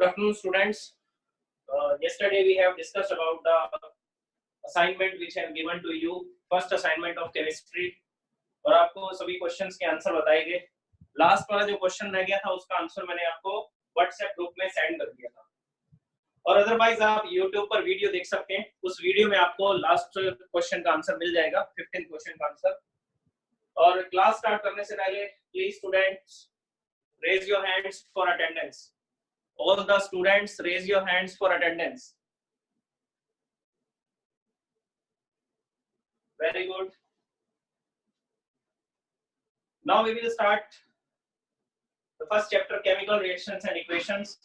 Good afternoon, students. Yesterday we have discussed about the assignment which I have given to you, first assignment of chemistry, और आपको सभी questions के answer बताए गए। Last वाला जो क्वेश्चन रह गया था उसका आंसर मैंने आपको व्हाट्सएप ग्रुप में सेंड कर दिया था, और अदरवाइज आप YouTube पर वीडियो देख सकते हैं। उस वीडियो में आपको लास्ट क्वेश्चन का आंसर मिल जाएगा, 15th क्वेश्चन का आंसर। और क्लास स्टार्ट करने से पहले please students raise your hands for attendance. All the students raise your hands for attendance. Very good. Now we will start the first chapter, chemical reactions and equations.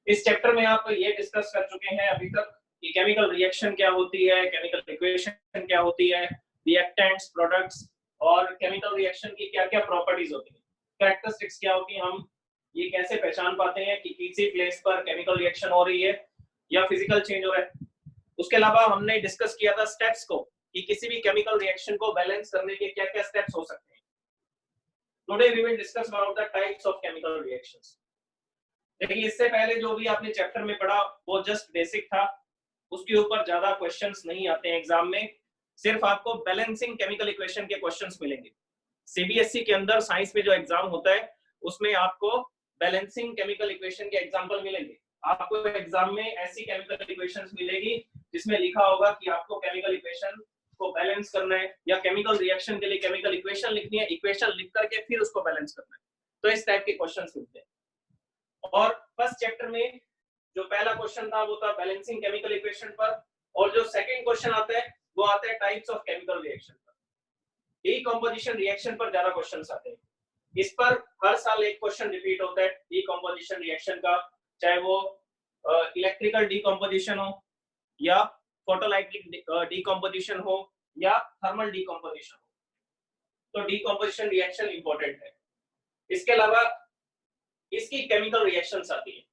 इस chapter में आप ये discuss कर चुके हैं अभी तक कि केमिकल रिएक्शन क्या होती है, केमिकल इक्वेशन क्या होती है, रिएक्टेंट्स, प्रोडक्ट्स और केमिकल रिएक्शन की क्या-क्या प्रॉपर्टीज होती हैं, कैरेक्टरिस्टिक्स क्या होती हैं, हम ये कैसे पहचान पाते हैं कि किसी प्लेस पर केमिकल रिएक्शन हो रही है या फिजिकल चेंज हो रहा है। उसके अलावा हमने डिस्कस किया था स्टेप्स को कि किसी भी केमिकल रिएक्शन को बैलेंस करने के क्या-क्या स्टेप्स हो सकते हैं। Today we will discuss about the types of chemical reactions. देखिए, इससे पहले जो भी आपने चैप्टर में पढ़ा वो जस्ट बेसिक था, उसके ऊपर ज्यादा क्वेश्चंस नहीं आते हैं एग्जाम में। सिर्फ आपको बैलेंसिंग केमिकल इक्वेशन के क्वेश्चंस मिलेंगे। सीबीएसई के अंदर साइंस में जो एग्जाम होता है उसमें आपको बैलेंसिंग केमिकल इक्वेशन के एग्जांपल मिलेंगे। आपको एग्जाम में ऐसी केमिकल इक्वेशंस मिलेगी जिसमें लिखा होगा कि आपको केमिकल इक्वेशन को बैलेंस करना है या केमिकल रिएक्शन के लिए केमिकल इक्वेशन लिखनी है, इक्वेशन लिख करके फिर उसको बैलेंस करना है। तो इस टाइप के क्वेश्चंस मिलते हैं। और फर्स्ट चैप्टर में जो पहला क्वेश्चन था वो था बैलेंसिंग केमिकल इक्वेशन पर, और जो सेकंड क्वेश्चन आता है वो आता है टाइप्स ऑफ केमिकल रिएक्शन पर। डीकंपोजिशन रिएक्शन पर ज्यादा क्वेश्चंस आते हैं। इस पर हर साल एक क्वेश्चन रिपीट होता है डीकंपोजिशन रिएक्शन का, चाहे वो इलेक्ट्रिकल डीकंपोजिशन हो या फोटोलाइटिक डीकंपोजिशन हो या थर्मल डीकंपोजिशन हो। तो डीकंपोजिशन रिएक्शन इंपॉर्टेंट है। इसके अलावा इसकी केमिकल रिएक्शंस आती है।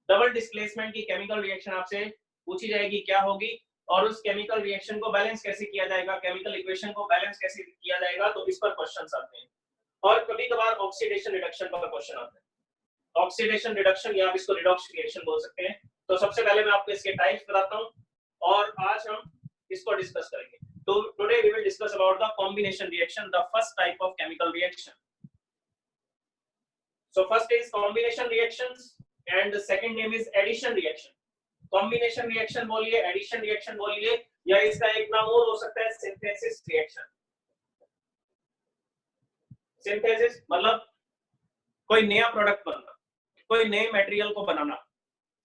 डबल डिस्प्लेसमेंट की केमिकल रिएक्शन आपसे पूछी जाएगी क्या होगी, और उस केमिकल रिएक्शन को बैलेंस कैसे किया जाएगा, केमिकल इक्वेशन को बैलेंस कैसे किया जाएगा, तो इस पर क्वेश्चंस आते हैं। और कभी-कभार ऑक्सीडेशन रिडक्शन पर क्वेश्चन आता है। ऑक्सीडेशन रिडक्शन या आप इसको रिडॉक्स रिएक्शन बोल सकते हैं। तो सबसे पहले मैं आपको इसके टाइप्स बताता हूं और आज हम इसको डिस्कस करेंगे। तो today we will discuss about the combination reaction, the first type of chemical reaction. So first is combination reactions and the second name is addition reaction. Combination reaction बोलिए, एडिशन रिएक्शन बोलिए, या इसका एक नाम और हो सकता है सिंथेसिस रिएक्शन। सिंथेसिस मतलब कोई नया प्रोडक्ट बनना, कोई नए मटेरियल को बनाना,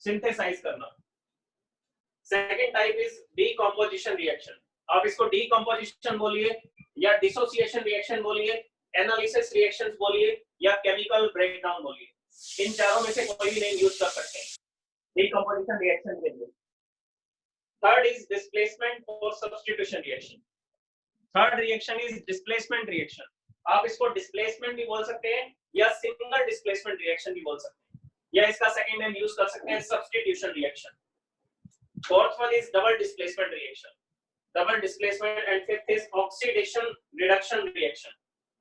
सिंथेसाइज करना। Second type is decomposition reaction. आप इसको डीकंपोजिशन बोलिए या डिसोसिएशन रिएक्शन बोलिए, एनालिसिस रिएक्शंस बोलिए या केमिकल ब्रेकडाउन बोलिए। इन चारों में से कोई भी नेम यूज कर सकते हैं डीकंपोजिशन रिएक्शन के लिए। थर्ड इज डिस्प्लेसमेंट और substitution reaction. Third reaction is displacement reaction. आप इसको डिस्प्लेसमेंट भी बोल सकते हैं या सिंगल डिस्प्लेसमेंट रिएक्शन भी बोल सकते हैं, या इसका सेकंड नेम यूज कर सकते हैं substitution reaction. Fourth one is double displacement reaction, double displacement, and fifth is oxidation reduction reaction.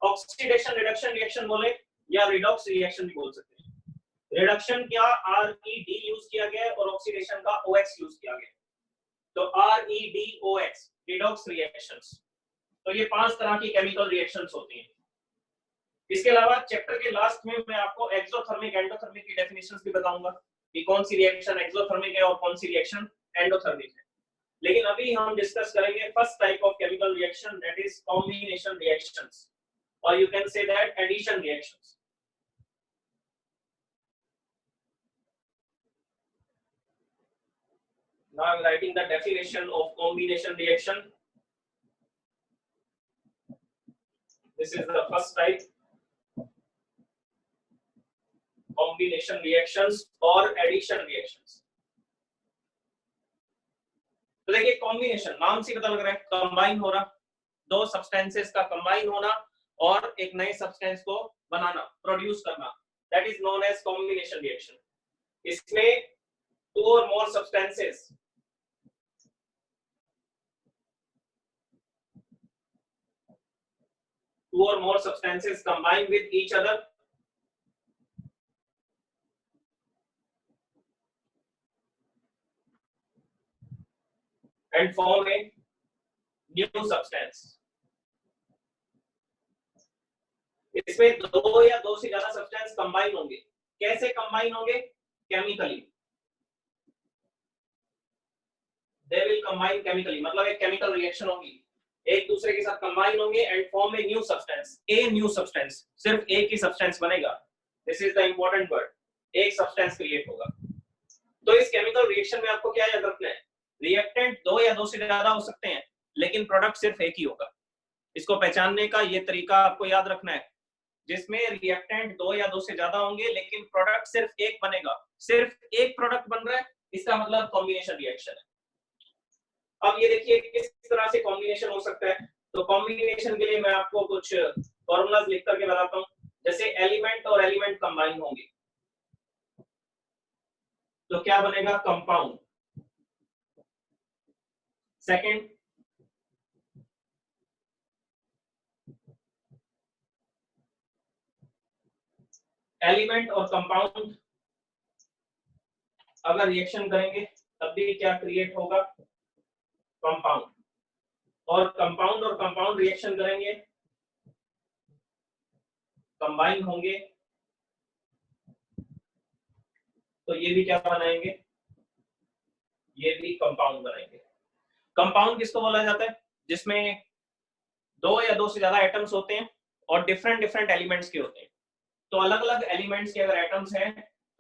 Oxidation reduction reaction बोले या रिडॉक्स रिएक्शन भी बोल सकते हैं। रिडक्शन क्या RED यूज किया गया है और ऑक्सीडेशन का OX यूज किया गया है, तो REDOX रिडॉक्स रिएक्शंस। तो ये 5 तरह की केमिकल रिएक्शंस होती हैं। इसके अलावा चैप्टर के लास्ट में मैं आपको एक्सोथर्मिक एंडोथर्मिक की डेफिनेशंस भी बताऊंगा कि कौन सी रिएक्शन एक्सोथर्मिक है और कौन सी रिएक्शन एंडोथर्मिक है। लेकिन अभी हम डिस्कस करेंगे first type of chemical reaction, that is combination reactions, और you can say that addition reactions. Now I am writing the definition of combination reaction. This is the first type, combination reactions or addition reactions. तो देखिए, combination नाम से पता लग रहा है combine हो रहा, दो सब्सटेंसेस का कंबाइन होना और एक नए सब्सटेंस को बनाना, प्रोड्यूस करना, that is known as combination reaction. इसमें टू और more substances two or more substances combine with each other and form a new substance. इसमें दो या दो से ज्यादा सब्सटेंस कंबाइन होंगे. कैसे कंबाइन होंगे? Chemically. They will combine chemically. मतलब एक केमिकल रिएक्शन होगी, एक दूसरे के साथ कंबाइन होंगे and form a new substance. A new substance, सिर्फ एक ही सब्सटेंस बनेगा. This is the important word. एक सब्सटेंस क्रिएट होगा. तो इस केमिकल रिएक्शन में आपको क्या याद रखना है? रिएक्टेंट दो या दो से ज्यादा हो सकते हैं, लेकिन प्रोडक्ट सिर्फ एक ही होगा. इसको पहचानने का ये तरीका आपको याद रखना है, जिसमें रिएक्टेंट दो या दो से ज्यादा होंगे लेकिन प्रोडक्ट सिर्फ एक बनेगा. सिर्फ एक प्रोडक्ट बन रहा है, इसका मतलब कॉम्बिनेशन रिएक्शन है. अब ये देखिए किस तरह से कॉम्बिनेशन हो सकता है. तो कॉम्बिनेशन के लिए मैं आपको कुछ फॉर्मूलाज लिख करके बताता हूँ. जैसे एलिमेंट और एलिमेंट कंबाइन होंगे तो क्या बनेगा? कंपाउंड. सेकंड, एलिमेंट और कंपाउंड अगर रिएक्शन करेंगे तब भी क्या क्रिएट होगा? कंपाउंड. और कंपाउंड रिएक्शन करेंगे, कंबाइन होंगे, तो ये भी क्या बनाएंगे? ये भी कंपाउंड बनाएंगे. कंपाउंड किसको बोला जाता है? जिसमें दो या दो से ज्यादा एटम्स होते हैं और डिफरेंट एलिमेंट्स के होते हैं. तो अलग अलग एलिमेंट्स के अगर एटम्स हैं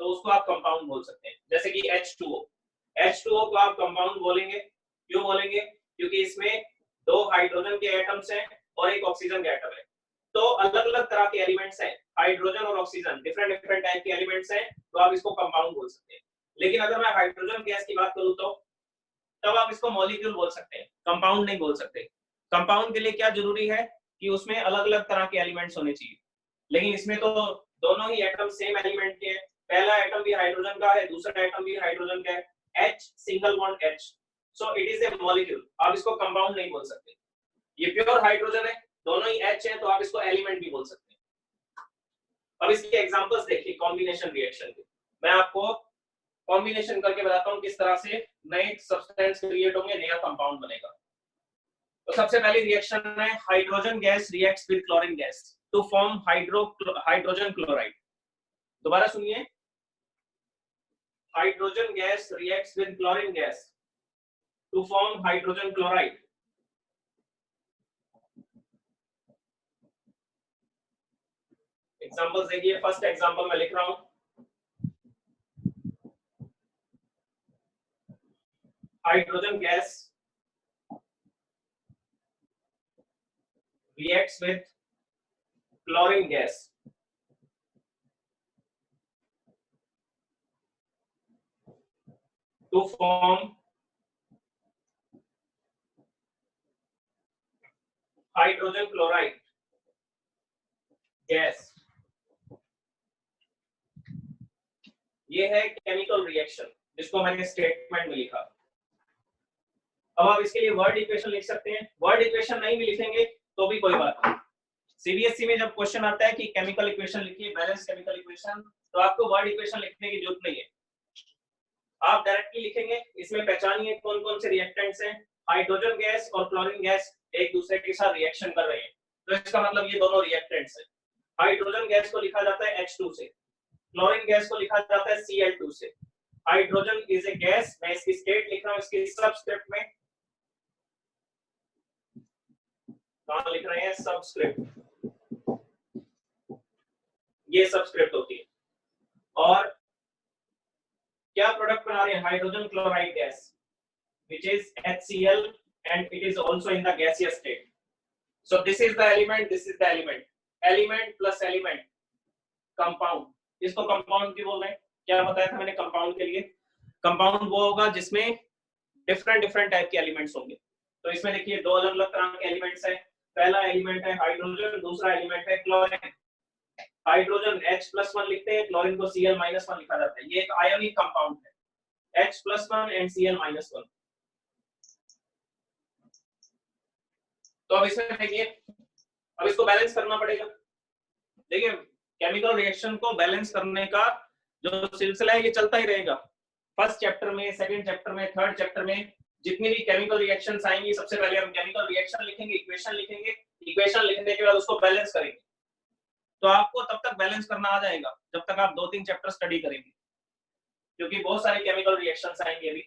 तो उसको आप कंपाउंड बोल सकते हैं. जैसे कि H2O को आप कंपाउंड बोलेंगे. क्यों बोलेंगे? क्योंकि इसमें दो हाइड्रोजन के एटम्स हैं और एक ऑक्सीजन का एटम है. तो अलग अलग तरह के एलिमेंट्स हैं, हाइड्रोजन और ऑक्सीजन, डिफरेंट टाइप के एलिमेंट्स हैं, तो आप इसको कंपाउंड बोल सकते हैं. लेकिन अगर मैं हाइड्रोजन गैस की बात करूं तो तब आप इसको मॉलिक्यूल बोल सकते हैं, कंपाउंड नहीं बोल सकते. कंपाउंड के लिए क्या जरूरी है कि उसमें अलग अलग तरह के एलिमेंट्स होने चाहिए. लेकिन इसमें तो दोनों ही एटम सेम एलिमेंट के हैं. पहला एटम भी हाइड्रोजन का है, दूसरा एटम भी हाइड्रोजन का है. H single bond H, so it is a molecule. आप इसको कंपाउंड नहीं बोल सकते. ये प्योर हाइड्रोजन है, दोनों ही H है, तो आप इसको एलिमेंट भी बोल सकते हैं. अब इसके एग्जांपल्स देखिए कॉम्बिनेशन रिएक्शन के. मैं आपको कॉम्बिनेशन करके बताता हूं किस तरह से नए सब्सटेंस क्रिएट होंगे, नया कंपाउंड बनेगा. तो सबसे पहली रिएक्शन है hydrogen gas reacts with chlorine gas to form hydrogen chloride. दोबारा सुनिए, hydrogen gas reacts with chlorine gas to form hydrogen chloride. Examples देखिए. फर्स्ट एग्जांपल मैं लिख रहा हूं. Hydrogen gas reacts with chlorine gas to form hydrogen chloride gas. ये है chemical reaction जिसको मैंने स्टेटमेंट में लिखा. अब आप इसके लिए वर्ड इक्वेशन लिख सकते हैं. वर्ड इक्वेशन नहीं भी लिखेंगे तो भी कोई बात नहीं. सीबीएसई में जब क्वेश्चन आता है कि केमिकल इक्वेशन लिखिए, बैलेंस केमिकल इक्वेशन, तो आपको वर्ड इक्वेशन लिखने की जरूरत नहीं है. आप डायरेक्टली लिखेंगे. इसमें पहचानिए कौन कौन से रिएक्टेंट्स हैं. हाइड्रोजन गैस और क्लोरीन गैस एक दूसरे के साथ रिएक्शन कर रहे हैं, तो इसका मतलब ये दोनों रिएक्टेंट्स हैं. हाइड्रोजन गैस को लिखा जाता है H2 से, क्लोरीन गैस को लिखा जाता है Cl2 से. Hydrogen is a gas. मैं इसकी स्टेट लिख रहा हूं, इसकी सबस्क्रिप्ट में कहां लिख रहे हैं? सबस्क्रिप्ट. ये सबस्क्रिप्ट होती है. और क्या प्रोडक्ट बना रहे हैं? Hydrogen chloride gas which is HCl and it is also in the gaseous state. So this is the element, this is the element. Element plus element, compound. इसको कंपाउंड क्यों बोल रहे हैं? क्या बताया था मैंने कंपाउंड के लिए? कंपाउंड वो होगा जिसमें डिफरेंट टाइप के एलिमेंट्स होंगे. तो इसमें देखिए दो अलग अलग तरह के एलिमेंट्स हैं. पहला एलिमेंट है हाइड्रोजन, दूसरा एलिमेंट है क्लोरीन. हाइड्रोजन H+1 लिखते हैं, क्लोरीन को Cl-1 लिखा जाता है. ये एक आयोनिक कंपाउंड है, H+1 and Cl-1. तो अब इसमें देखिए, अब इसको बैलेंस करना पड़ेगा. देखिए केमिकल रिएक्शन को बैलेंस करने का जो सिलसिला है ये चलता ही रहेगा. फर्स्ट चैप्टर में, सेकंड चैप्टर में, थर्ड चैप्टर में जितनी भी केमिकल रिएक्शंस आएंगी सबसे पहले हम केमिकल रिएक्शन लिखेंगे, इक्वेशन लिखेंगे, इक्वेशन लिखने के बाद उसको बैलेंस करेंगे। तो आपको तब तक बैलेंस करना आ जाएगा जब तक आप 2-3 चैप्टर स्टडी करेंगे, क्योंकि बहुत सारे केमिकल रिएक्शंस आएंगे अभी।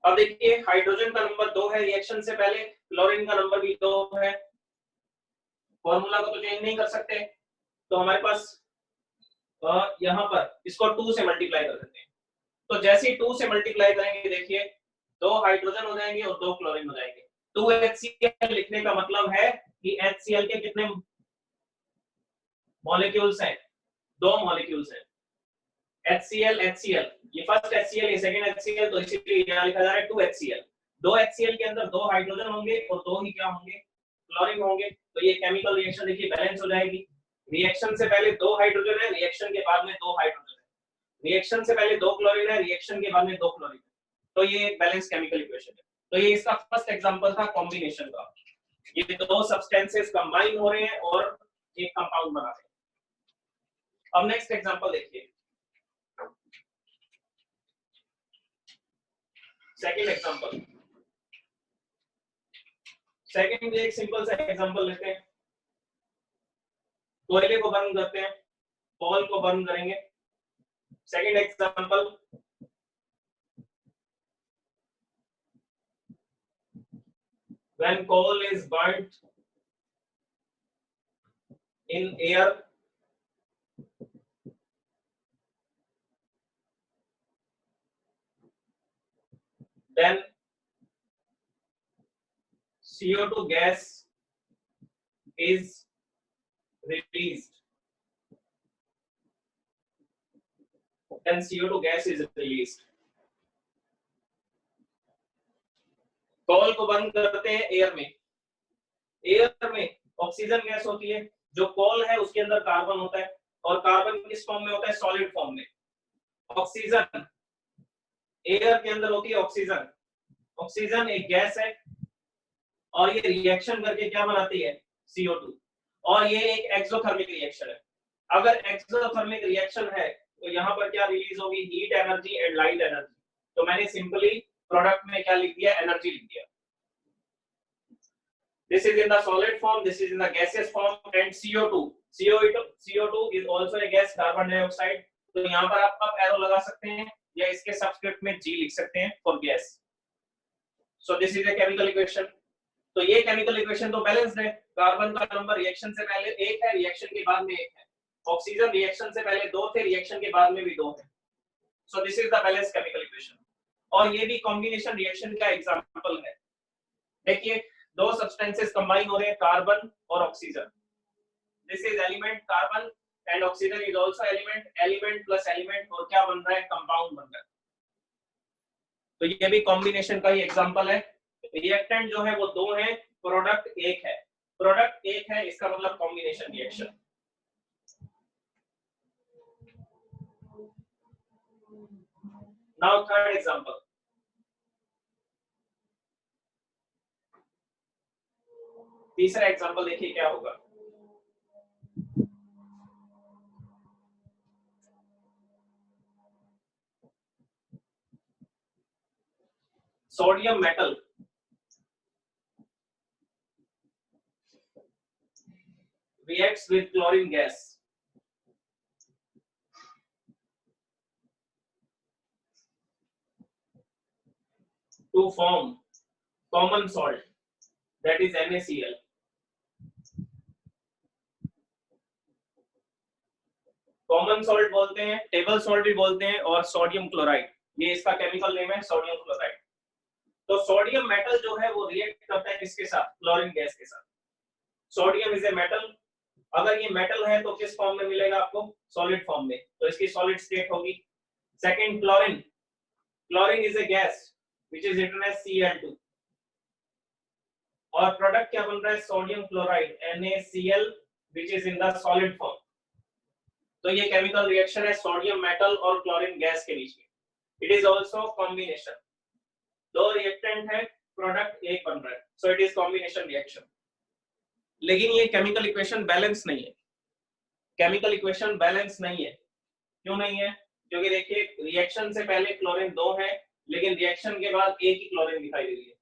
अब देखिए हाइड्रोजन का नंबर 2 है रिएक्शन से पहले, क्लोरीन का नंबर भी 2 है। फॉर्मूला को तो चेंज नहीं कर सकते, तो हमारे पास यहाँ पर इसको 2 से मल्टीप्लाई कर देते हैं। तो जैसे ही 2 से मल्टीप्लाई करेंगे देखिए 2 हाइड्रोजन हो जाएंगे और 2 क्लोरीन हो जाएंगे। 2HCl लिखने का मतलब है कि HCl के कितने मॉलिक्यूल्स हैं? 2 मॉलिक्यूल्स हैं। HCl ये फर्स्ट HCl, ये सेकंड HCl, तो इसीलिए यहाँ लिखा जा रहा है 2HCl। 2HCl के अंदर 2 हाइड्रोजन होंगे और 2 ही क्या होंगे? क्लोरीन होंगे। तो ये केमिकल रिएक्शन देखिए बैलेंस हो जाएगी। रिएक्शन से पहले 2 हाइड्रोजन है, रिएक्शन के बाद में 2 हाइड्रोजन है। रिएक्शन से पहले 2 क्लोरीन है, रिएक्शन के बाद में 2 क्लोरीन है। तो ये एक बैलेंस केमिकल इक्वेशन है। तो ये इसका फर्स्ट एग्जांपल था कॉम्बिनेशन का। ये 2 सब्सटेंसेस कंबाइन हो रहे हैं और एक कंपाउंड बना रहे हैं। अब नेक्स्ट एग्जांपल देखिए, सेकंड एग्जांपल। सेकंड एक सिंपल सा एग्जांपल लेते हैं। कोयले को बर्न करते हैं, कोल को बर्न करेंगे। Second example, when coal is burnt in air, then CO2 gas is released. Then CO2 gas is released. कोल को बर्न करते हैं एयर में। एयर में ऑक्सीजन गैस होती है, जो कोल है उसके अंदर कार्बन होता है, और कार्बन किस फॉर्म में होता है? सॉलिड फॉर्म में। ऑक्सीजन एयर के अंदर होती है ऑक्सीजन। ऑक्सीजन एक गैस है और ये रिएक्शन करके क्या बनाती है? CO2। और ये एक एक्सोथर्मिक रिएक्शन है। अगर एक्सोथर्मिक रिएक्शन है तो यहाँ पर क्या रिलीज होगी? Heat energy and light energy. तो मैंने सिंपली प्रोडक्ट में क्या लिख दिया? एनर्जी लिख दिया। This is in the solid form, this is in the gaseous form, and CO2 is also a gas, carbon dioxide। तो यहाँ पर आप अब एरो लगा सकते हैं या इसके सबस्क्रिप्ट में G लिख सकते हैं for gas. So this is a chemical equation। तो ये केमिकल इक्वेशन तो बैलेंस्ड है। कार्बन का नंबर रिएक्शन से पहले 1 है, रिएक्शन के बाद में 1 है। ऑक्सीजन रिएक्शन से पहले 2 थे, रिएक्शन के बाद में भी 2 है। So this is the balanced chemical equation। और ये भी कॉम्बिनेशन रिएक्शन का एग्जांपल है। देखिए 2 सब्सटेंसेस कंबाइन हो रहे हैं, कार्बन और oxygen. This is element carbon and oxygen is also element. Element plus element और क्या बन रहा है? कंपाउंड बन रहा है। तो ये भी कॉम्बिनेशन का ही एग्जांपल है। रिएक्टेंट जो है वो 2 है, प्रोडक्ट 1 है। प्रोडक्ट 1 है, इसका मतलब combination reaction. Now third example. तीसरा एग्जांपल देखिए क्या होगा। Sodium metal reacts with chlorine gas to form common salt, that is NaCl। Common salt बोलते हैं, टेबल सॉल्ट भी बोलते हैं, और सोडियम क्लोराइड, ये इसका केमिकल नेम है, सोडियम क्लोराइड। तो सोडियम मेटल जो है वो रिएक्ट करता है किसके साथ? क्लोरीन गैस के साथ। Sodium is a metal. अगर ये मेटल है तो किस फॉर्म में मिलेगा आपको? सॉलिड फॉर्म में, तो इसकी सॉलिड स्टेट होगी। Second chlorine, chlorine is a gas which is written as Cl2। और प्रोडक्ट क्या बन रहा है? Sodium chloride NaCl which is in the solid form. तो ये केमिकल रिएक्शन है सोडियम मेटल और क्लोरीन गैस के बीच में। It is also combination. 2 reactant है, प्रोडक्ट 1 बन रहा है, so it is combination reaction. लेकिन ये केमिकल इक्वेशन बैलेंस नहीं है। केमिकल इक्वेशन बैलेंस नहीं है। क्यों नहीं है? क्योंकि देखिए रिएक्शन से पहले क्लोरीन 2 है, लेकिन रिएक्शन के बाद एक ही क्लोरीन दिखाई दे रही है।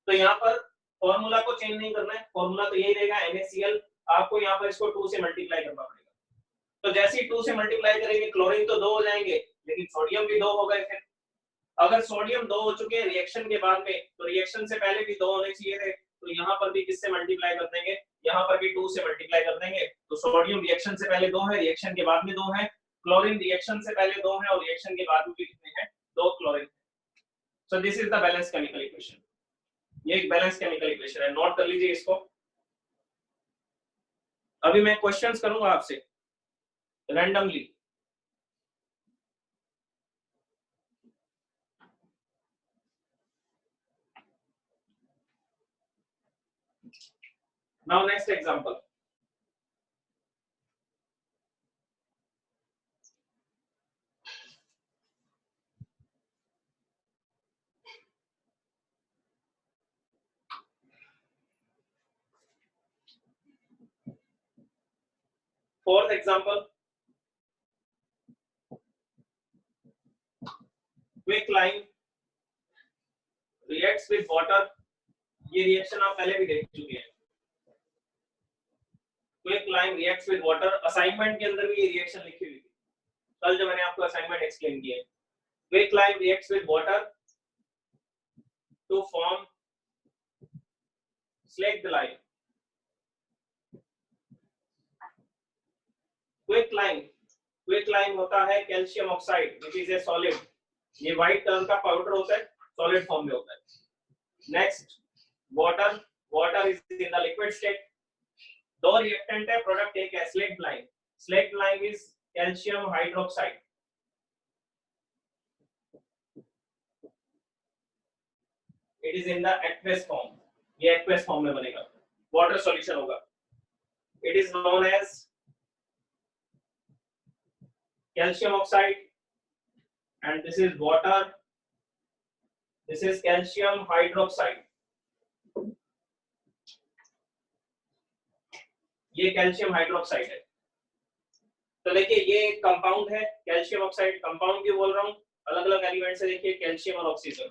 तो यहाँ पर फॉर्मूला को चेंज नहीं करना है, फॉर्मूला तो यही रहेगा NaCl। आपको यहाँ पर इसको 2 से मल्टीप्लाई करना पड़ेगा। तो जैसे ही 2 से मल्टीप्लाई करेंगे क्लोरीन तो 2 हो जाएंगे, लेकिन सोडियम भी 2 हो गए। फिर अगर सोडियम 2 हो चुके हैं रिएक्शन के बाद में, तो रिएक्शन से पहले भी 2 होने चाहिए थे। तो यहाँ पर भी किससे मल्टीप्लाई कर देंगे, यहाँ पर भी 2 से मल्टीप्लाई कर देंगे। तो सोडियम रिएक्शन से पहले 2 है, रिएक्शन के बाद में 2 है। क्लोरीन रिएक्शन से पहले 2 है और रिएक्शन के बाद में भी कितने हैं, 2 chlorine. So this is the balance chemical equation. ये एक बैलेंस केमिकल इक्वेशन है, नोट कर लीजिए इसको। अभी मैं क्वेश्चंस करूंगा आपसे randomly. Now next example. Fourth example. Quicklime reacts with water. ये रिएक्शन आप पहले भी देख चुके हैं। Quicklime reacts with water। Assignment के अंदर भी ये रिएक्शन लिखी हुई थी कल जब मैंने आपको असाइनमेंट एक्सप्लेन किया है। Quicklime reacts with water to form slaked lime। Quicklime होता है calcium oxide which is a solid। ये व्हाइट कलर का पाउडर होता है, सॉलिड फॉर्म में होता है। Next water is in the liquid state. दो रिएक्टेंट है, प्रोडक्ट एक है slaked lime. Slaked lime is calcium hydroxide. It is in the aqueous form. ये एक्वेस फॉर्म में बनेगा, वाटर सॉल्यूशन होगा। It is known as calcium oxide and this is water, this is calcium hydroxide। ये calcium hydroxide है। तो देखिए ये एक कंपाउंड है कैल्शियम ऑक्साइड। कंपाउंड क्यों बोल रहा हूँ, अलग अलग एलिमेंट से देखिए कैल्शियम और oxygen.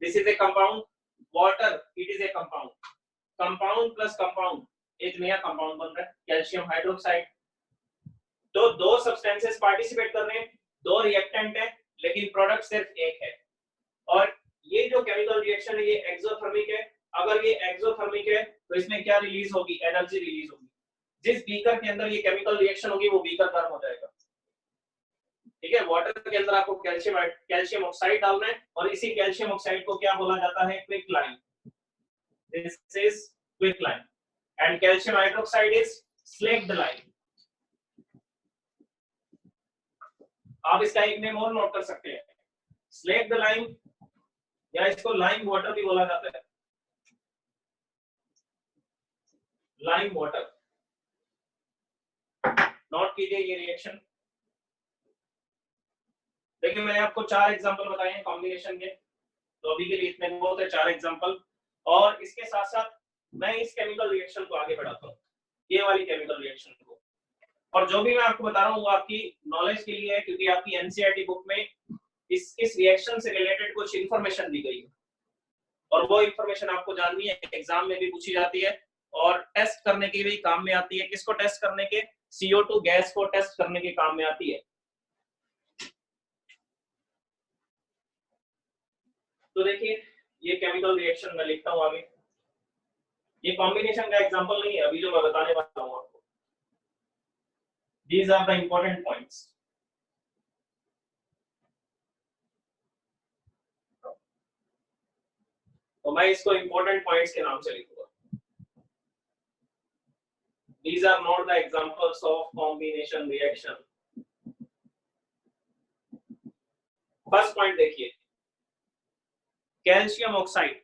This is a compound. Water it is a compound. Compound plus compound एक नया कंपाउंड बन रहा है कैल्शियम हाइड्रोक्साइड। तो दो सब्सटेंसेस पार्टिसिपेट कर रहे हैं, दो रिएक्टेंट है, लेकिन प्रोडक्ट सिर्फ एक है। और ये जो केमिकल रिएक्शन है ये एक्सोथर्मिक है। अगर ये एक्सोथर्मिक है तो इसमें क्या रिलीज होगी, एनर्जी रिलीज होगी। जिस बीकर के अंदर ये केमिकल रिएक्शन होगी वो बीकर गर्म हो जाएगा। ठीक है, वाटर के अंदर आपको कैल्शियम ऑक्साइड डालना है और इसी कैल्शियम ऑक्साइड को क्या बोला जाता है, quicklime. This is quicklime and calcium hydroxide is slaked lime. आप इसका एक नेम और नोट कर सकते हैं, स्लेक्ड लाइम, या इसको लाइम वाटर भी बोला जाता है। लाइम वाटर नोट कीजिए ये रिएक्शन। देखिए मैंने आपको 4 एग्जांपल बताए हैं कॉम्बिनेशन के, तो अभी के लिए इतने बहुत है 4 एग्जांपल। और इसके साथ साथ मैं इस केमिकल रिएक्शन को आगे बढ़ाता हूँ, ये वाली केमिकल रिएक्शन को। और जो भी मैं आपको बता रहा हूँ वो आपकी नॉलेज के लिए है, क्योंकि आपकी एनसीईआरटी बुक में इस रिएक्शन से रिलेटेड कुछ इंफॉर्मेशन दी गई है और वो इंफॉर्मेशन आपको जाननी है, एग्जाम में भी पूछी जाती है और टेस्ट करने के भी काम में आती है। किसको टेस्ट करने के, CO2 गैस को टेस्ट करने के काम में आती है। तो देखिए ये केमिकल रिएक्शन मैं लिखता हूँ आगे। ये कॉम्बिनेशन का एग्जांपल नहीं है अभी जो मैं बताने वाला हूँ आपको। These are the important points. तो मैं इसको important points के नाम से लिखूंगा। These are not the examples of combination reaction. First point देखिए, कैल्शियम ऑक्साइड।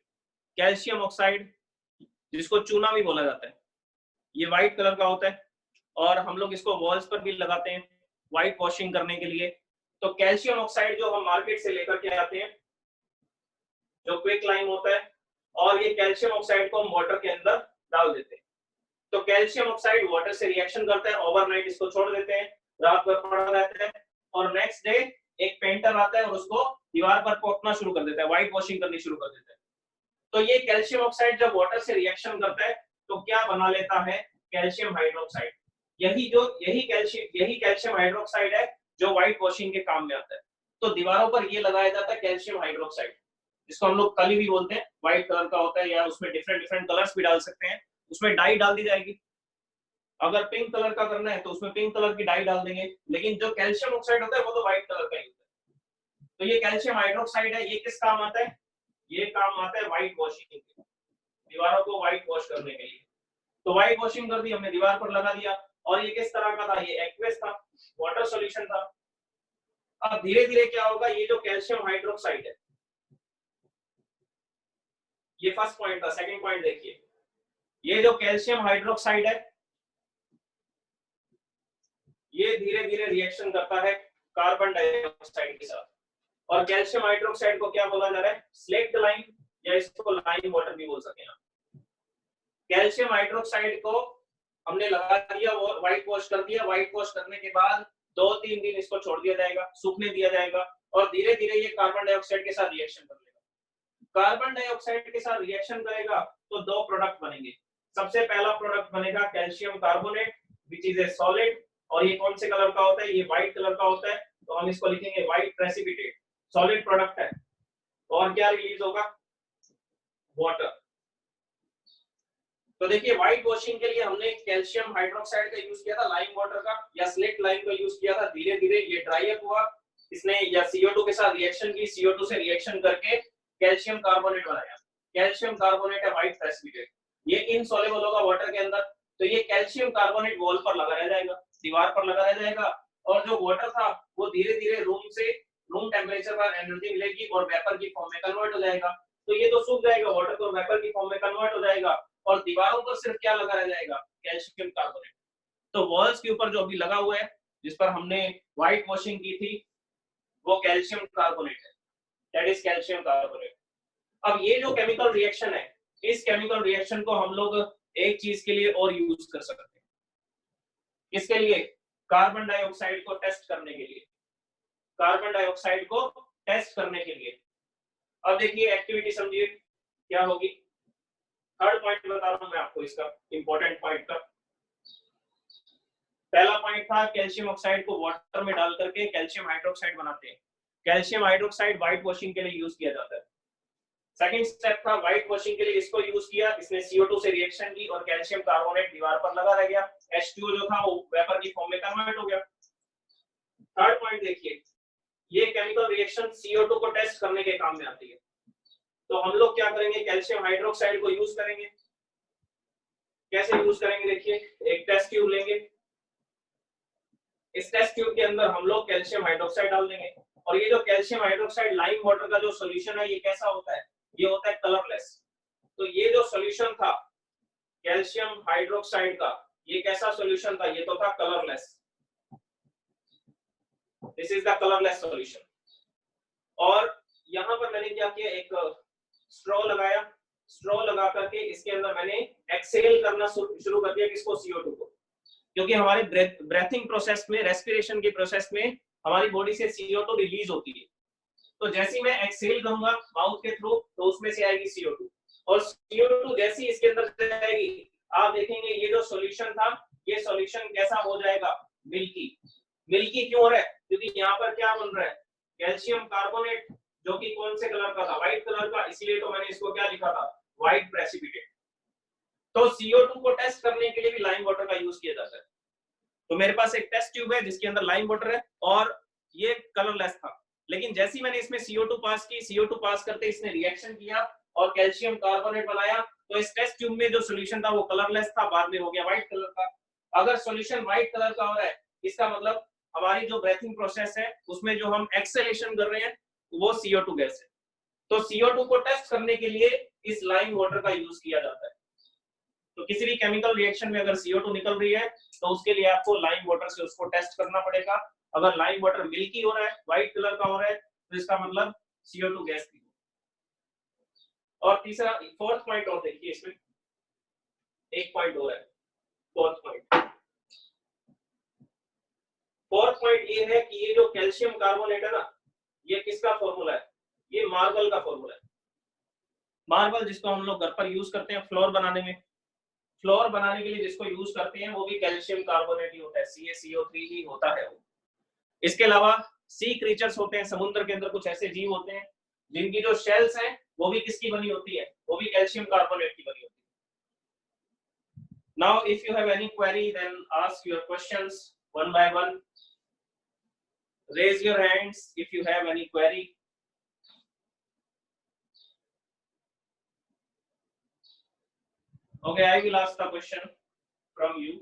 कैल्शियम ऑक्साइड जिसको चूना भी बोला जाता है, ये व्हाइट कलर का होता है और हम लोग इसको वॉल्स पर भी लगाते हैं व्हाइट वॉशिंग करने के लिए। तो कैल्शियम ऑक्साइड जो हम मार्केट से लेकर के आते हैं, जो क्विकलाइम होता है, और ये कैल्शियम ऑक्साइड को हम वाटर के अंदर डाल देते हैं। तो कैल्शियम ऑक्साइड वाटर से रिएक्शन करता है, ओवरनाइट इसको छोड़ देते हैं, रात भर पड़ा रहता है और नेक्स्ट डे एक पेंटर आता है और उसको दीवार पर पोतना शुरू कर देता है, व्हाइट वॉशिंग करनी शुरू कर देता है। तो ये कैल्शियम ऑक्साइड जब वाटर से रिएक्शन करता है तो क्या बना लेता है, कैल्शियम हाइड्रोक्साइड। यही कैल्शियम हाइड्रोक्साइड है जो व्हाइट वॉशिंग के काम में आता है। तो दीवारों पर ये लगाया जाता है कैल्शियम हाइड्रोक्साइड, जिसको हम लोग कली भी बोलते हैं, व्हाइट कलर का होता है, या उसमें डिफरेंट डिफरेंट कलर्स भी डाल सकते हैं। उसमें डाई डाल दी जाएगी, अगर पिंक कलर का करना है तो उसमें पिंक कलर की डाई डाल देंगे, लेकिन जो कैल्शियम ऑक्साइड होता है वो तो व्हाइट कलर का ही होता है। तो ये कैल्शियम हाइड्रोक्साइड है, ये किस काम आता है, ये काम आता है व्हाइट वॉशिंग के, दीवारों को व्हाइट वॉश करने के लिए। तो व्हाइट वॉशिंग कर दी हमने, दीवार पर लगा दिया, और ये किस तरह का था, ये एक्वेस था, वाटर सॉल्यूशन था। अब धीरे धीरे क्या होगा, ये जो कैल्शियम हाइड्रोक्साइड है, ये फर्स्ट पॉइंट था। सेकंड पॉइंट देखिए, ये जो कैल्शियम हाइड्रोक्साइड है ये धीरे धीरे रिएक्शन करता है कार्बन डाइऑक्साइड के साथ, और कैल्शियम हाइड्रोक्साइड को क्या बोला जा रहा है, स्लेक्ट लाइम, या इसको लाइम वाटर भी बोल सकते हैं। कैल्शियम हाइड्रोक्साइड को हमने लगा दिया, व्हाइट वॉश कर दिया, व्हाइट वॉश करने के बाद 2-3 दिन इसको छोड़ दिया जाएगा, सूखने दिया जाएगा, और धीरे धीरे ये कार्बन डाइऑक्साइड के साथ रिएक्शन कर लेगा। कार्बन डाइऑक्साइड के साथ रिएक्शन करेगा तो 2 प्रोडक्ट बनेंगे। सबसे पहला प्रोडक्ट बनेगा calcium carbonate which is a solid, और ये कौन से कलर का होता है, ये व्हाइट कलर का होता है, तो हम इसको लिखेंगे व्हाइट प्रेसिपिटेट, सॉलिड प्रोडक्ट है। और क्या रिलीज होगा, वाटर। तो देखिए व्हाइट वॉशिंग के लिए हमने कैल्शियम हाइड्रोक्साइड का यूज किया था, लाइम वाटर का या स्लेट लाइम का यूज किया था। धीरे धीरे ये ड्राई अप हुआ, इसने या CO2 के साथ रिएक्शन की, CO2 से रिएक्शन करके कैल्शियम कार्बोनेट बनाया। कैल्शियम कार्बोनेट है व्हाइट प्रेसिपिटेट, ये इनसॉल्युबल होगा वाटर के अंदर। तो ये कैल्शियम कार्बोनेट वॉल पर लगा रह जाएगा, दीवार पर लगा रह जाएगा, और जो वाटर था वो धीरे धीरे रूम टेम्परेचर पर एनर्जी मिलेगी और वेपर की फॉर्म में कन्वर्ट हो जाएगा। तो ये तो सूख जाएगा, वाटर तो वेपर की फॉर्म में कन्वर्ट हो जाएगा, और दीवारों पर सिर्फ क्या लगा रह जाएगा, कैल्शियम कार्बोनेट। तो वॉल्स के ऊपर जो अभी लगा हुआ है, जिस पर हमने व्हाइट वॉशिंग की थी, वो कैल्शियम कार्बोनेट है, दैट इज कैल्शियम कार्बोनेट। अब ये जो केमिकल रिएक्शन है, इस केमिकल रिएक्शन को हम लोग एक चीज के लिए और यूज कर सकते हैं, इसके लिए कार्बन डाइऑक्साइड को टेस्ट करने के लिए, कार्बन डाइऑक्साइड को टेस्ट करने के लिए। अब देखिए एक्टिविटी समझिए क्या होगी। थर्ड पॉइंट बता रहा हूं मैं आपको, इसका इंपॉर्टेंट पॉइंट का। पहला पॉइंट था कैल्शियम ऑक्साइड को वाटर में डाल करके कैल्शियम हाइड्रोक्साइड बनाते हैं। कैल्शियम हाइड्रोक्साइड व्हाइट वॉशिंग के लिए यूज किया जाता है। सेकंड स्टेप था व्हाइट वॉशिंग के लिए इसको यूज किया, इसने CO2 से रिएक्शन की और कैल्शियम कार्बोनेट दीवार पर लगा रह गया, H2O जो था वो वेपर की फॉर्म में कन्वर्ट हो गया। थर्ड पॉइंट देखिए, ये केमिकल रिएक्शन CO2 को टेस्ट करने के काम में आती है। तो हम लोग क्या करेंगे, कैल्शियम हाइड्रोक्साइड को यूज करेंगे। कैसे यूज करेंगे, देखिए एक टेस्ट ट्यूब लेंगे, इस टेस्ट ट्यूब के अंदर हम लोग कैल्शियम हाइड्रोक्साइड डाल देंगे, और ये जो कैल्शियम हाइड्रोक्साइड लाइम वाटर का जो सॉल्यूशन है, ये कैसा होता है, ये होता है कलरलेस। तो ये जो सॉल्यूशन था कैल्शियम हाइड्रोक्साइड का, ये कैसा सॉल्यूशन था, ये तो था colourless, this is the colourless solution. और यहाँ पर मैंने क्या किया, एक स्ट्रॉ लगाया, स्ट्रॉ लगा करके इसके अंदर मैंने एक्सेल करना शुरू कर दिया, किसको, CO2 को, क्योंकि हमारे ब्रेथिंग प्रोसेस में, रेस्पिरेशन की प्रोसेस में हमारी बॉडी से CO2 रिलीज होती है। तो जैसे ही मैं एक्सेल करूंगा माउथ के थ्रू, तो उसमें से आएगी CO2, और CO2 जैसी इसके अंदर जाएगी, आप देखेंगे ये जो सॉल्यूशन था, ये सॉल्यूशन कैसा हो जाएगा, मिल्की। मिल्की क्यों हो रहा है, क्योंकि यहाँ पर क्या बन रहा है, कैल्शियम कार्बोनेट, जो कि कौन से कलर का था, व्हाइट कलर का, इसलिए तो मैंने इसको क्या लिखा था, व्हाइट प्रेसिपिटेट। तो CO2 को टेस्ट करने के लिए भी लाइम वाटर का यूज किया जाता है। तो मेरे पास एक टेस्ट ट्यूब है जिसके अंदर लाइम वाटर है, और ये कलरलेस था, लेकिन जैसे ही मैंने इसमें CO2 पास की, CO2 पास करते इसने रिएक्शन किया और कैल्शियम कार्बोनेट बनाया, तो इस टेस्ट ट्यूब में जो सॉल्यूशन था वो कलरलेस था, बाद में हो गया व्हाइट कलर का। अगर सॉल्यूशन व्हाइट कलर का हो रहा है, इसका मतलब हमारी जो ब्रीथिंग प्रोसेस है उसमें जो हम एक्सेलेशन कर रहे हैं वो CO2 गैस है। तो CO2 को टेस्ट करने के लिए इस लाइम वाटर का यूज किया जाता है। तो किसी भी केमिकल रिएक्शन में अगर CO2 निकल रही है तो उसके लिए आपको लाइम वाटर से उसको टेस्ट करना पड़ेगा। अगर लाइम वाटर मिल्की हो रहा है, व्हाइट कलर का हो रहा है, तो इसका मतलब CO2 गैस की। और तीसरा, फोर्थ पॉइंट और देखिए, इसमें एक पॉइंट और है, फोर्थ पॉइंट ये है कि ये जो कैल्शियम कार्बोनेट है ना, ये किसका फॉर्मूला है? ये मार्बल का फॉर्मूला है। मार्बल जिसको हम लोग घर पर यूज करते हैं फ्लोर बनाने में, फ्लोर बनाने के लिए जिसको यूज करते हैं वो भी कैल्शियम कार्बोनेट ही होता है, CaCO3 ही होता है वो। इसके अलावा सी क्रीचर्स होते हैं, समुद्र के अंदर कुछ ऐसे जीव होते हैं जिनकी जो शेल्स हैं वो भी किसकी बनी होती है? वो भी कैल्शियम कार्बोनेट की बनी होती है। Now if you have any query then ask your questions one by one. Raise your hands if you have any query. Okay, I will ask the question from you.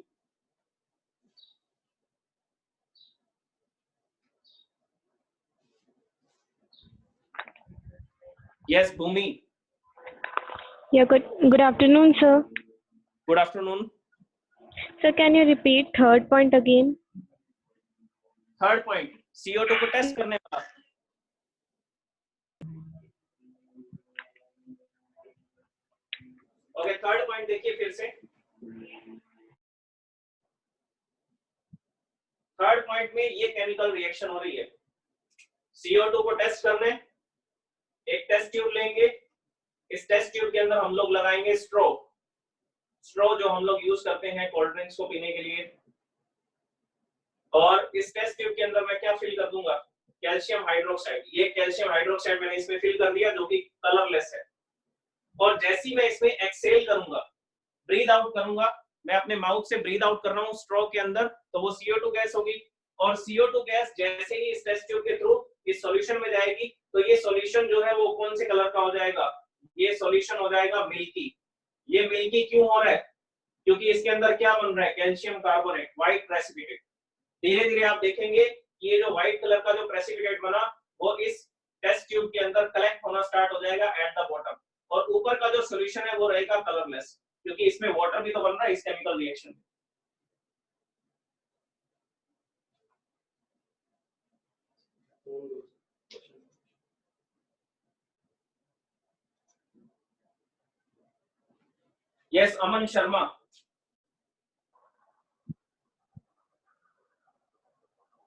Yes, Bhumi. Yeah, good afternoon, sir. Good afternoon. Sir, can you repeat third point again? Third point, CO2 को test करने का। Okay, third point देखिए फिर से। Third point में ये chemical reaction हो रही है। CO2 को टेस्ट करने, एक टेस्ट ट्यूब लेंगे, इस टेस्ट ट्यूब के अंदर हम लोग लगाएंगे स्ट्रॉ, स्ट्रॉ जो हम लोग यूज करते हैं कोल्ड ड्रिंक्स को पीने के लिए। और इस टेस्ट ट्यूब के अंदर मैं क्या फिल कर दूंगा? Calcium hydroxide. ये कैल्शियम हाइड्रोक्साइड मैंने इसमें फिल कर दिया जो कि कलरलेस है। और जैसे ही मैं इसमें एक्सेल करूंगा, ब्रीथ आउट करूंगा, मैं अपने माउथ से ब्रीथ आउट कर रहा हूं स्ट्रॉ के अंदर, तो वो CO2 गैस होगी। और CO2 गैस जैसे ही इस टेस्ट ट्यूब के थ्रू इस सॉल्यूशन में जाएगी तो ये सॉल्यूशन जो है वो कौन से कलर का हो जाएगा? ये सॉल्यूशन हो जाएगा मिल्की। ये मिल्की क्यों हो रहा है? क्योंकि इसके अंदर क्या बन रहा है? Calcium carbonate, white precipitate. धीरे धीरे आप देखेंगे ये जो व्हाइट कलर का जो प्रेसिपिटेट बना वो इस टेस्ट ट्यूब के अंदर कलेक्ट होना स्टार्ट हो जाएगा एट द बॉटम, और ऊपर का जो सॉल्यूशन है वो रहेगा कलरलेस, क्योंकि इसमें वाटर भी तो बन रहा है इस केमिकल रिएक्शन में। Yes, Aman Sharma.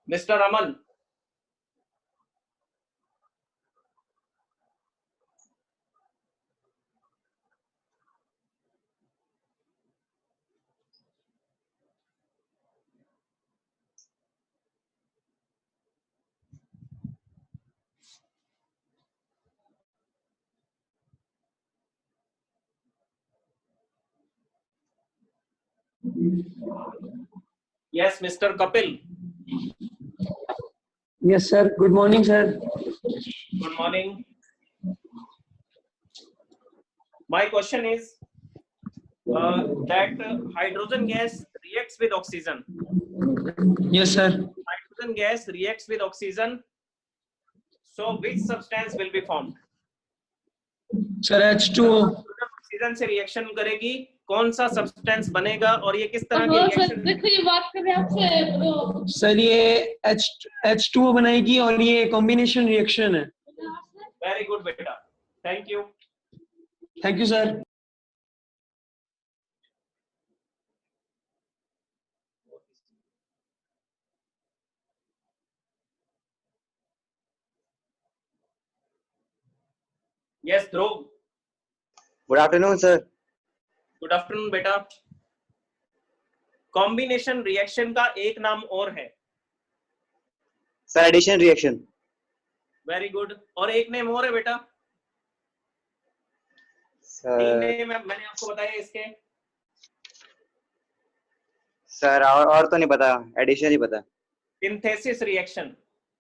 Mister Aman. Yes, Mr. Kapil. Yes, sir. Good morning, sir. Good morning. My question is that hydrogen gas reacts with oxygen. Yes, sir. Hydrogen gas reacts with oxygen. So which substance will be formed? Sir, H2O. Oxygen से reaction करेगी, कौन सा substance बनेगा और ये किस तरह की रिएक्शन? देखो ये बात कर रहे हैं आपसे। सर ये H2O बनाएगी और ये कॉम्बिनेशन रिएक्शन है। वेरी गुड बेटा, thank you. Thank you sir. Yes Dhruv. Good afternoon sir. Good afternoon बेटा। कॉम्बिनेशन रिएक्शन का एक नाम और है sir, addition reaction. Very good. और एक नेम और है बेटा। सर मैंने आपको बताया इसके। सर और तो नहीं पता, एडिशन ही पता। सिंथेसिस रिएक्शन,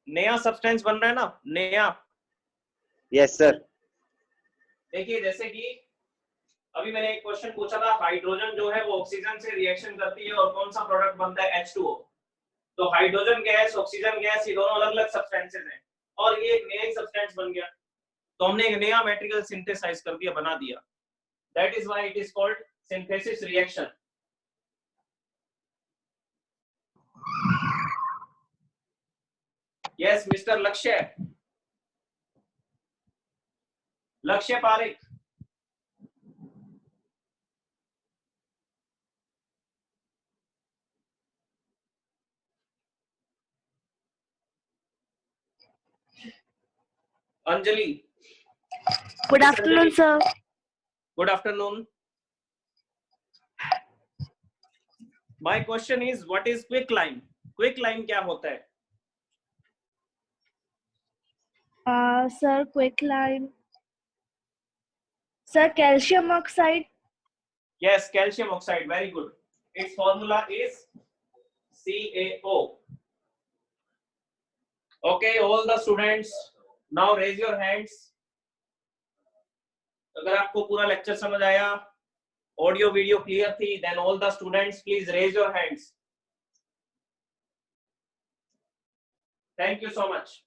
नया सब्सटेंस बन रहा है ना, नया। Yes sir. देखिए जैसे कि अभी मैंने एक क्वेश्चन पूछा था, हाइड्रोजन जो है वो ऑक्सीजन से रिएक्शन करती है और कौन सा प्रोडक्ट बनता है? H2O। तो हाइड्रोजन गैस, ऑक्सीजन गैस, ये दोनों अलग अलग सब्सटेंसेस हैं और ये एक नया सब्सटेंस बन गया, तो हमने एक नया मटेरियल सिंथेसाइज कर दिया, बना दिया। That is why it is called synthesis reaction. Yes mister लक्ष्य, लक्ष्य Pareek. Anjali. Good afternoon, sir. Good afternoon. My question is, what is quicklime? Quicklime क्या होता है? Sir, quicklime. Sir, calcium oxide. Yes, calcium oxide. Very good. Its formula is CaO. Okay, all the students, now raise your hands. अगर आपको पूरा lecture समझ आया, audio video clear थी, then all the students please raise your hands. Thank you so much.